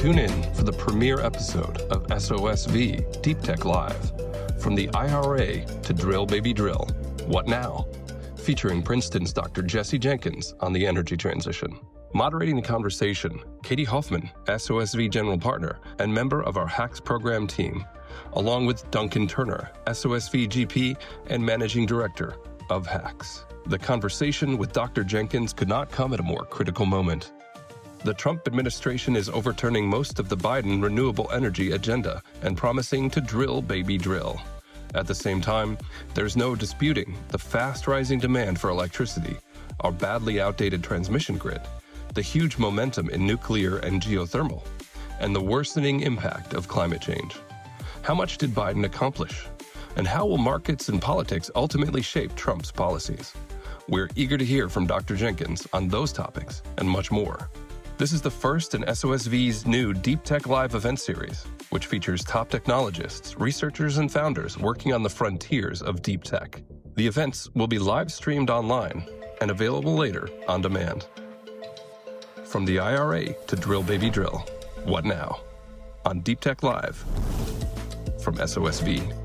Tune in for the premiere episode of SOSV Deep Tech Live, From the IRA to Drill Baby Drill, What Now? Featuring Princeton's Dr. Jesse Jenkins on the energy transition. Moderating the conversation, Katie Hoffman, SOSV General Partner and member of our HAX Program team, along with Duncan Turner, SOSV GP and Managing Director of HAX. The conversation with Dr. Jenkins could not come at a more critical moment. The Trump administration is overturning most of the Biden renewable energy agenda and promising to drill baby drill. At the same time, there's no disputing the fast-rising demand for electricity, our badly outdated transmission grid, the huge momentum in nuclear and geothermal, and the worsening impact of climate change. How much did Biden accomplish? And how will markets and politics ultimately shape Trump's policies? We're eager to hear from Dr. Jenkins on those topics and much more. This is the first in SOSV's new Deep Tech Live event series, which features top technologists, researchers, and founders working on the frontiers of deep tech. The events will be live streamed online and available later on demand. From the IRA to Drill Baby Drill, What Now? On Deep Tech Live from SOSV.